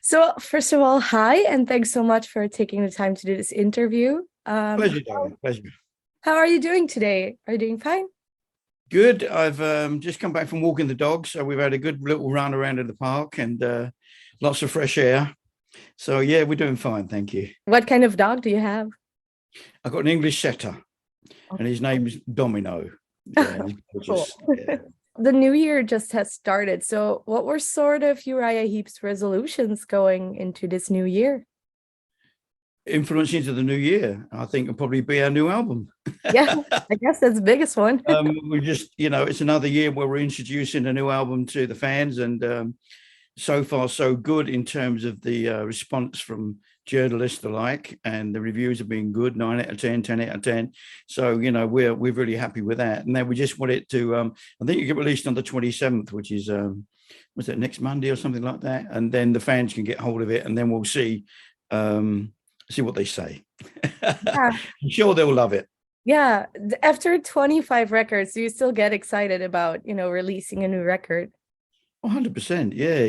So, first of all, hi, and thanks so much for taking the time to do this interview. Pleasure, darling. Pleasure. How are you doing today? Are you doing fine? Good. I've just come back from walking the dog, so we've had a good little run around in the park and lots of fresh air. So yeah, we're doing fine, thank you. What kind of dog do you have? I've got an English setter, and his name's Domino. Yeah, he's Cool. gorgeous. Yeah. The new year just has started. So, what were sort of URIAH Heep's resolutions going into this new year? Influence into the new year, I think, will probably be our new album. Yeah, I guess that's the biggest one. We just, it's another year where we're introducing a new album to the fans, and so far so good in terms of the response from journalists alike, and the reviews have been good, 9 out of 10, 10 out of 10. So we're really happy with that. And then we just want it to I think it get released on the 27th, which is was it next Monday or something like that, and then the fans can get hold of it, and then we'll see what they say. Yeah. I'm sure they'll love it. Yeah, after 25 records, do you still get excited about, releasing a new record? 100%. Yeah.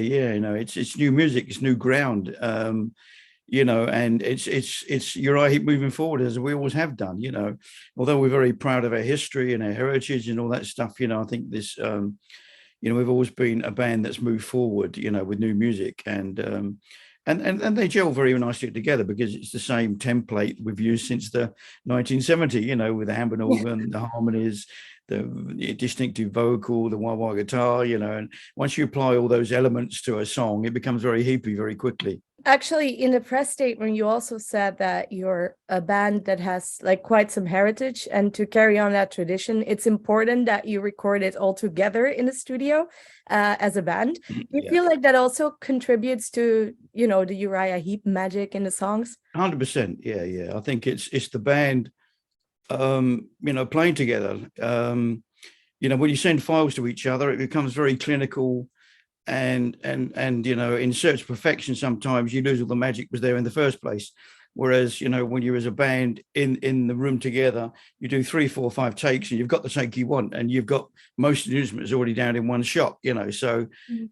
It's new music, it's new ground. And it's URIAH Heep moving forward as we always have done. Although we're very proud of our history and our heritage and all that stuff. I think this we've always been a band that's moved forward, with new music, and they gel very nicely together because it's the same template we've used since the 1970, with the Hammond organ, the harmonies, the distinctive vocal, the wah-wah guitar, and once you apply all those elements to a song, it becomes very heapy very quickly. Actually, in the press statement, you also said that you're a band that has like quite some heritage, and to carry on that tradition, it's important that you record it all together in the studio as a band. Do you feel like that also contributes to, the URIAH Heep magic in the songs? 100%. Yeah. I think it's the band, playing together. When you send files to each other, it becomes very clinical. And in search of perfection, sometimes you lose all the magic was there in the first place. Whereas, when you're as a band in the room together, you do 3, 4, 5 takes, and you've got the take you want, and you've got most of the instruments already down in one shot. So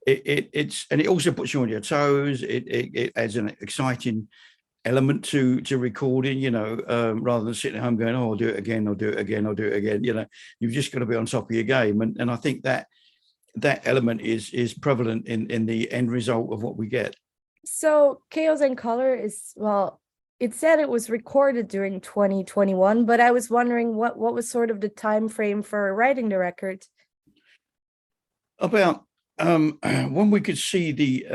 it also puts you on your toes. It adds an exciting element to recording, rather than sitting at home going, oh, I'll do it again, I'll do it again, I'll do it again. You've just got to be on top of your game, and I think that element is prevalent in the end result of what we get. So Chaos and Color is, well, it said it was recorded during 2021, but I was wondering what was sort of the time frame for writing the record? About when we could see the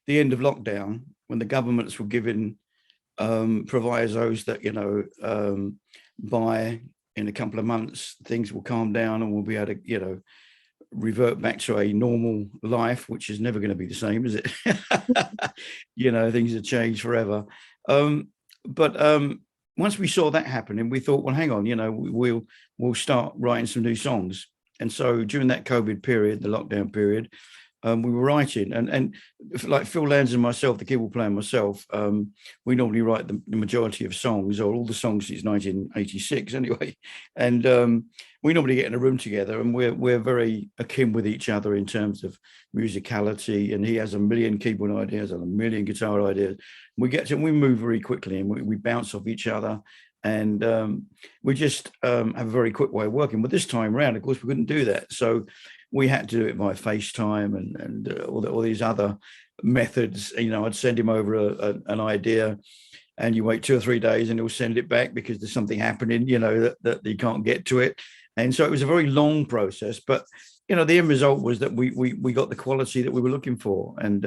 end of lockdown, when the governments were giving provisos that by in a couple of months things will calm down and we'll be able to revert back to a normal life, which is never going to be the same, is it? Things have changed forever. But once we saw that happening, we thought, well, hang on, we'll start writing some new songs. And so during that COVID period, the lockdown period, we were writing, and like Phil Lands and myself, the keyboard player and myself, we normally write the majority of songs, or all the songs since 1986 anyway. And we normally get in a room together, and we're very akin with each other in terms of musicality. And he has a million keyboard ideas and a million guitar ideas. We move very quickly, and we bounce off each other. And we just have a very quick way of working. But this time around, of course, we couldn't do that. So we had to do it by FaceTime and all these other methods. I'd send him over an idea, and you wait 2 or 3 days, and he'll send it back because there's something happening, that you can't get to it. And so it was a very long process. But the end result was that we got the quality that we were looking for, and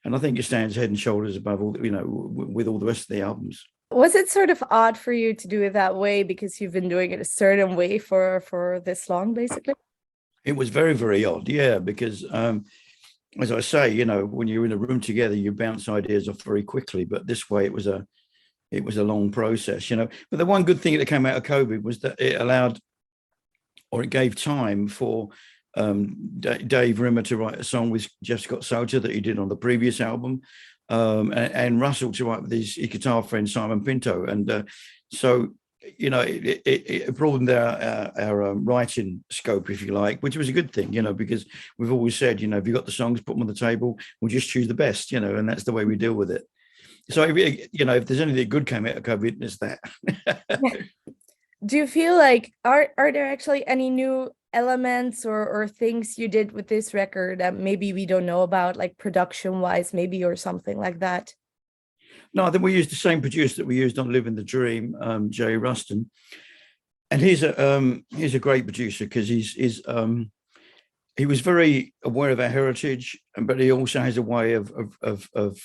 I think it stands head and shoulders above all, with all the rest of the albums. Was it sort of odd for you to do it that way because you've been doing it a certain way for this long, basically? It was very, very odd, yeah, because as I say, when you're in a room together, you bounce ideas off very quickly. But this way, it was a long process, But the one good thing that came out of COVID was that it allowed, or it gave time for Dave Rimmer to write a song with Jeff Scott Soter that he did on the previous album, and Russell to write with his guitar friend Simon Pinto, and so you know, it broadened our writing scope, if you like, which was a good thing, you know, because we've always said, you know, if you've got the songs, put them on the table, we'll just choose the best, you know, and that's the way we deal with it. So, you know, if there's anything good came out of COVID, it's that. Do you feel like, are there actually any new elements or things you did with this record that maybe we don't know about, like production wise, maybe, or something like that? No, I think we used the same producer that we used on Living the Dream, Jay Ruston, and he's a great producer because he was very aware of our heritage, but he also has a way of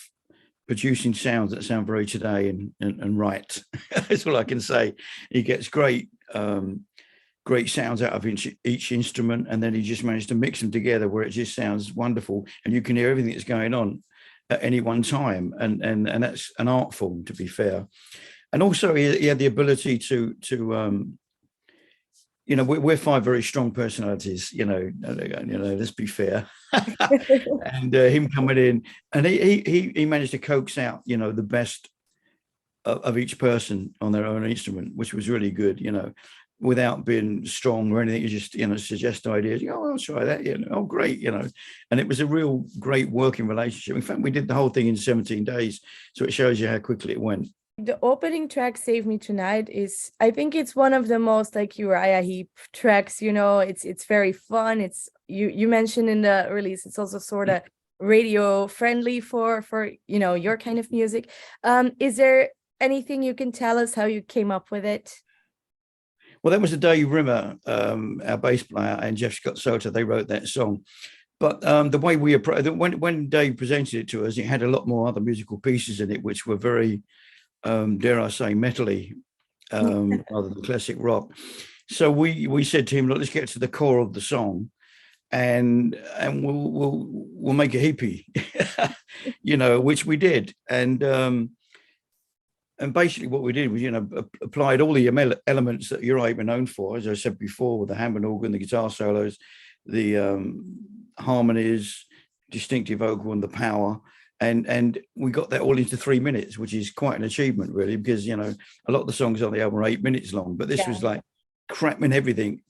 producing sounds that sound very today and right. That's all I can say. He gets great sounds out of each instrument, and then he just managed to mix them together where it just sounds wonderful, and you can hear everything that's going on at any one time, and that's an art form, to be fair. And also he had the ability to you know, we're five very strong personalities, you know, let's be fair. And him coming in, and he managed to coax out, you know, the best of each person on their own instrument, which was really good, you know, without being strong or anything. You just, you know, suggest ideas. Oh, I'll try that. You know, oh, great. You know, and it was a real great working relationship. In fact, we did the whole thing in 17 days. So it shows you how quickly it went. The opening track, Save Me Tonight, is, I think it's one of the most like URIAH HEEP tracks, you know. It's very fun. It's you mentioned in the release, it's also sort of radio friendly for you know, your kind of music. Is there anything you can tell us how you came up with it? Well, that was the Dave Rimmer, our bass player, and Jeff Scott Soto. They wrote that song. But the way we approached, when Dave presented it to us, it had a lot more other musical pieces in it, which were very, dare I say, metally, rather than classic rock. So we said to him, look, let's get to the core of the song, and we'll make it hippie, you know, which we did. And basically what we did was, you know, applied all the elements that URIAH were known for, as I said before, with the Hammond organ, the guitar solos, the harmonies, distinctive vocal, and the power. And we got that all into 3 minutes, which is quite an achievement, really, because, you know, a lot of the songs on the album are 8 minutes long, but this was like cramming everything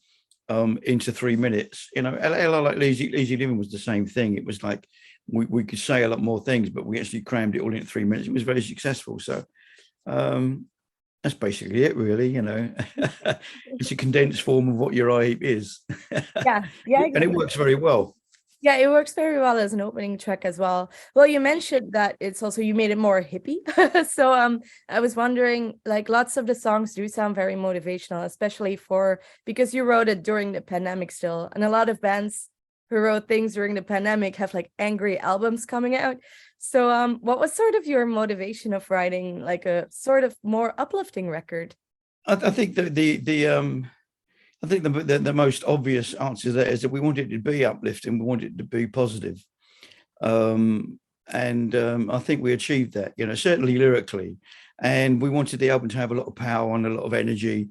into 3 minutes. You know, like Easy Living was the same thing. It was like we could say a lot more things, but we actually crammed it all into 3 minutes. It was very successful. So that's basically it, really. You know, it's a condensed form of what URIAH HEEP is. Yeah, And it works very well. Yeah, it works very well as an opening track as well. Well, you mentioned that it's also, you made it more hippie. So I was wondering, like, lots of the songs do sound very motivational, especially because you wrote it during the pandemic still, and a lot of bands who wrote things during the pandemic have like angry albums coming out. So what was sort of your motivation of writing like a sort of more uplifting record? I think that the most obvious answer there is that we wanted it to be uplifting. We wanted it to be positive. And I think we achieved that, you know, certainly lyrically. And we wanted the album to have a lot of power and a lot of energy.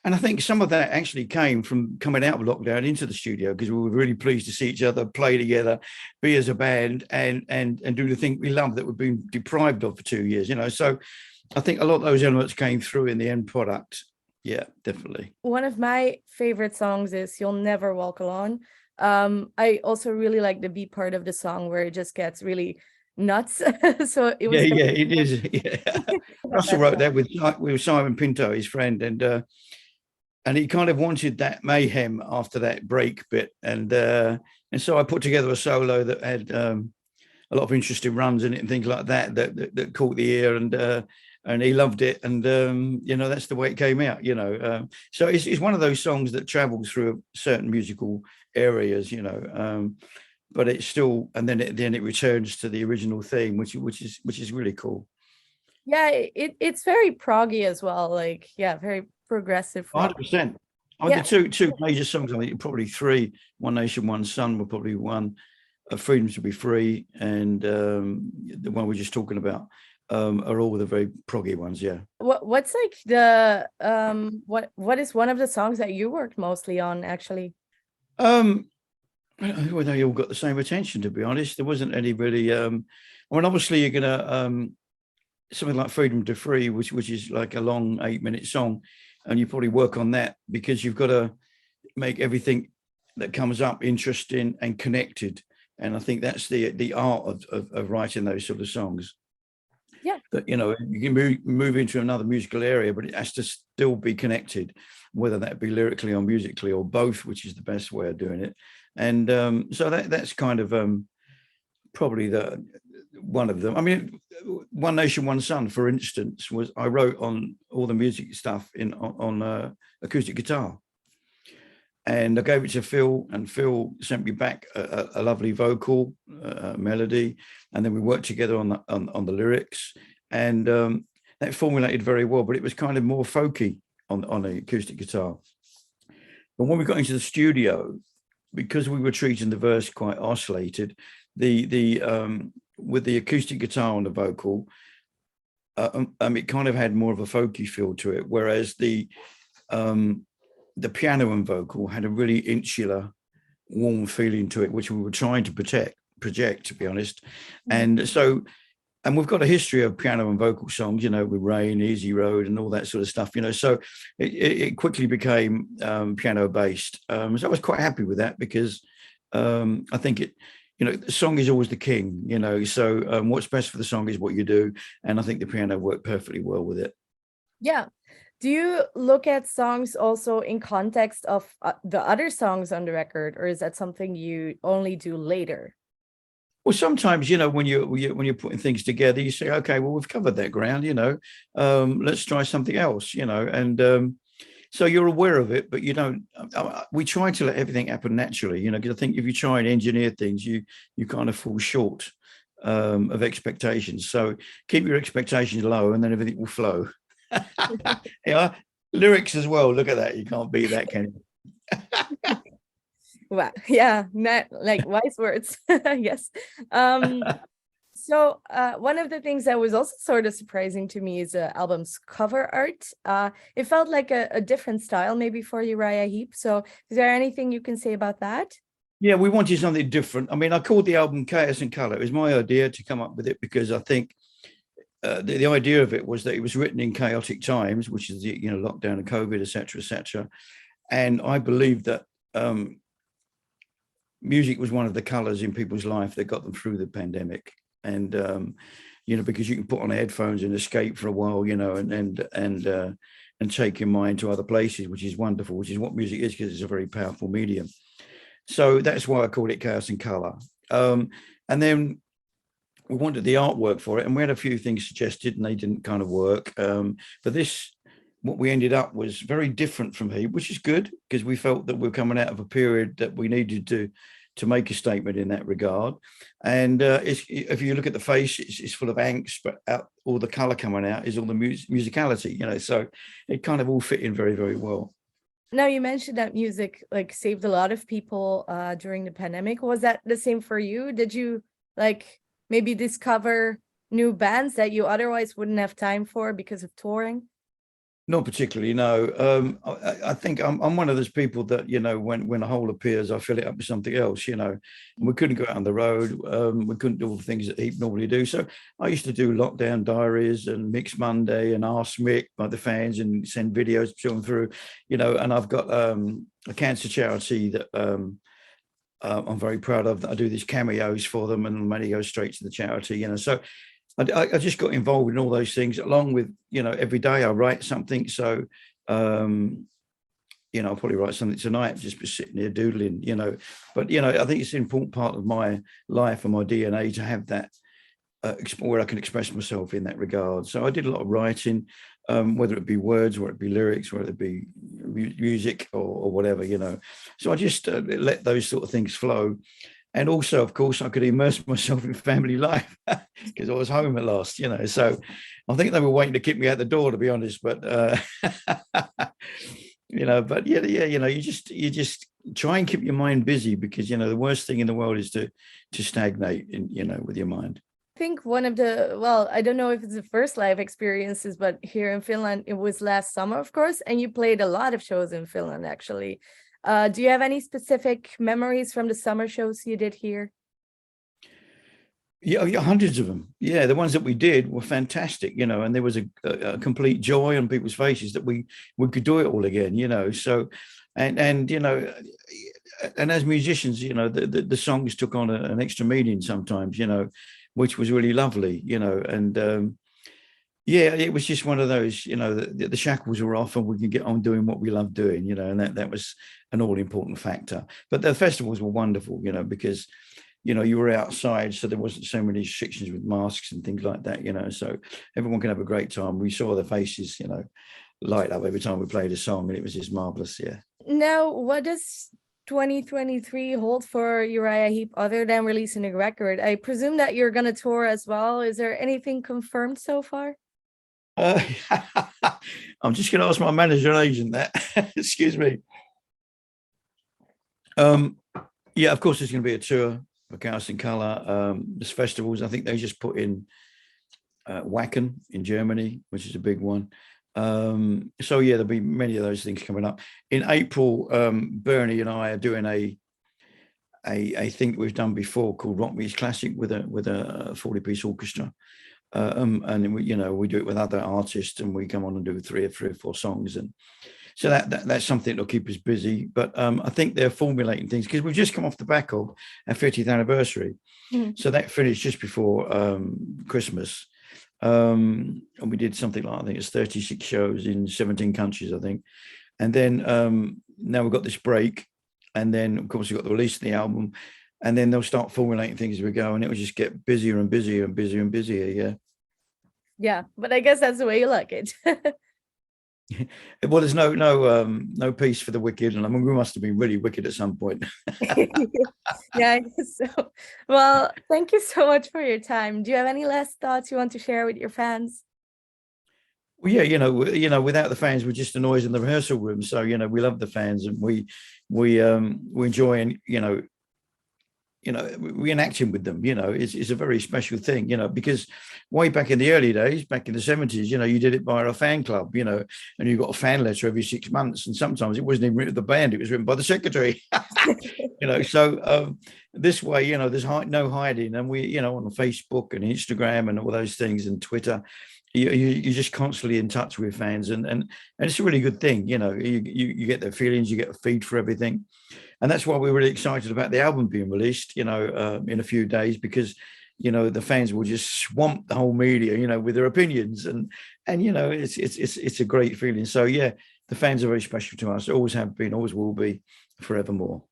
And I think some of that actually came from coming out of lockdown into the studio, because we were really pleased to see each other, play together, be as a band, and do the thing we love that we've been deprived of for 2 years, you know. So I think a lot of those elements came through in the end product. Yeah, definitely. One of my favorite songs is You'll Never Walk Alone. I also really like the B part of the song where it just gets really nuts. So it was it is. Yeah. Russell wrote that with Simon Pinto, his friend, and he kind of wanted that mayhem after that break bit, and so I put together a solo that had a lot of interesting runs in it and things like that caught the ear, and he loved it, and you know, that's the way it came out, you know. So it's one of those songs that travels through certain musical areas, you know, but it's still, and then it returns to the original theme, which is really cool. Yeah, it's very proggy as well, like, yeah, very progressive rock. 100%. I mean, the two major songs, I mean, probably three, One Nation, One Sun were probably one, Freedom to Be Free, and the one we're just talking about are all the very proggy ones. Yeah. What's like the what is one of the songs that you worked mostly on, actually? Well, they all got the same attention, to be honest. There wasn't any really I mean, obviously you're gonna something like Freedom to Free, which is like a long 8-minute song, and you probably work on that because you've got to make everything that comes up interesting and connected. And I think that's the art of writing those sort of songs. Yeah. That, you know, you can move into another musical area, but it has to still be connected, whether that be lyrically or musically or both, which is the best way of doing it. And so that's kind of probably one of them. I mean, One Nation, One Sun, for instance, was I wrote on all the music stuff on acoustic guitar. And I gave it to Phil, and Phil sent me back a lovely vocal melody, and then we worked together on the lyrics, and that formulated very well. But it was kind of more folky on the acoustic guitar. But when we got into the studio, because we were treating the verse quite oscillated, with the acoustic guitar on the vocal, it kind of had more of a folky feel to it, whereas the piano and vocal had a really insular, warm feeling to it, which we were trying to project, to be honest. And so, and we've got a history of piano and vocal songs, you know, with Rain, Easy Road, and all that sort of stuff, you know. So it quickly became piano based. So I was quite happy with that because I think you know, the song is always the king, you know. So what's best for the song is what you do, and I think the piano worked perfectly well with it. Yeah. Do you look at songs also in context of the other songs on the record, or is that something you only do later? Well, sometimes, you know, when you're putting things together, you say, okay, well, we've covered that ground, you know, let's try something else, you know, and so you're aware of it, but you don't. We try to let everything happen naturally, you know, because I think if you try and engineer things, you kind of fall short of expectations. So keep your expectations low, and then everything will flow. Yeah, lyrics as well. Look at that. You can't beat that, can you? Wow. Yeah, not like wise words. Yes. So one of the things that was also sort of surprising to me is the album's cover art. It felt like a different style maybe for URIAH HEEP. So is there anything you can say about that? Yeah, we wanted something different. I mean, I called the album Chaos and Color. It was my idea to come up with it because I think the idea of it was that it was written in chaotic times, which is the, you know, lockdown and COVID, etc., etc. And I believe that music was one of the colors in people's life that got them through the pandemic. And you know, because you can put on headphones and escape for a while, you know, and take your mind to other places, which is wonderful, which is what music is, because it's a very powerful medium. So that's why I called it Chaos and Color. And then we wanted the artwork for it, and we had a few things suggested, and they didn't kind of work. But this, what we ended up was very different from Heep, which is good because we felt that we're coming out of a period that we needed to make a statement in that regard. And if you look at the face, it's full of angst, but all the color coming out is all the musicality, you know. So it kind of all fit in very, very well. Now, you mentioned that music like saved a lot of people during the pandemic. Was that the same for you? Did you like maybe discover new bands that you otherwise wouldn't have time for because of touring? Not particularly, no. I think I'm one of those people that, you know, when a hole appears, I fill it up with something else, you know. And we couldn't go out on the road. We couldn't do all the things that Heep normally do. So I used to do lockdown diaries and Mix Monday and ask Mick by the fans and send videos to them through, you know. And I've got a cancer charity that I'm very proud of, that I do these cameos for them, and the money goes straight to the charity, you know. So I just got involved in all those things, along with, you know, every day I write something. So, you know, I'll probably write something tonight, just sitting here doodling, you know. But, you know, I think it's an important part of my life and my DNA to have that where I can express myself in that regard. So I did a lot of writing, whether it be words, whether it be lyrics, whether it be music or whatever, you know. So I just let those sort of things flow. And also, of course, I could immerse myself in family life because I was home at last, you know. So I think they were waiting to kick me out the door, to be honest. But you know, but yeah, you know, you just try and keep your mind busy, because, you know, the worst thing in the world is to stagnate, you know, with your mind. I think one of the, well, I don't know if it's the first live experiences, but here in Finland, it was last summer, of course, and you played a lot of shows in Finland, actually. Do you have any specific memories from the summer shows you did here? Yeah, hundreds of them. Yeah, the ones that we did were fantastic, and there was a complete joy on people's faces that we could do it all again, So, and and as musicians, the songs took on an extra meaning sometimes, which was really lovely, and yeah, it was just one of those, the shackles were off and we could get on doing what we love doing, and that was an all important factor. But the festivals were wonderful, because you were outside, so there wasn't so many restrictions with masks and things like that, so everyone can have a great time. We saw their faces, light up every time we played a song, and it was just marvelous. Yeah. Now, what does 2023 hold for Uriah Heep other than releasing a record? I presume that you're going to tour as well. Is there anything confirmed so far? Uh, I'm just going to ask my manager and agent that. Excuse me. Yeah, of course, there's going to be a tour for Chaos in Colour. There's festivals. I think they just put in Wacken in Germany, which is a big one. So yeah, there'll be many of those things coming up. In April, Bernie and I are doing a thing that we've done before called Rock Meets Classic with a 40-piece orchestra. And we do it with other artists, and we come on and do three or four songs, and so that's something that'll keep us busy. But I think they're formulating things because we've just come off the back of our 50th anniversary, so that finished just before Christmas, and we did something like, I think it's 36 shows in 17 countries, I think, and then now we've got this break, and then of course we've got the release of the album. And then they'll start formulating things as we go, and it will just get busier and busier and busier and busier. Yeah. Yeah, but I guess that's the way you like it. Well, there's no peace for the wicked, and I mean we must have been really wicked at some point. Yeah, I guess so. Well, thank you so much for your time. Do you have any last thoughts you want to share with your fans? Well, yeah, without the fans, we're just a noise in the rehearsal room. So we love the fans, and we enjoy, and we enacting with them, it's a very special thing, because way back in the early days, back in the 70s, you did it via a fan club, and you got a fan letter every 6 months. And sometimes it wasn't even written by the band, it was written by the secretary. So this way, there's no hiding. And we, on Facebook and Instagram and all those things, and Twitter, you're just constantly in touch with fans, and it's a really good thing. You get their feelings, you get a feed for everything. And that's why we're really excited about the album being released, in a few days, because, the fans will just swamp the whole media, with their opinions, and it's a great feeling. So yeah, the fans are very special to us. Always have been, always will be, forevermore.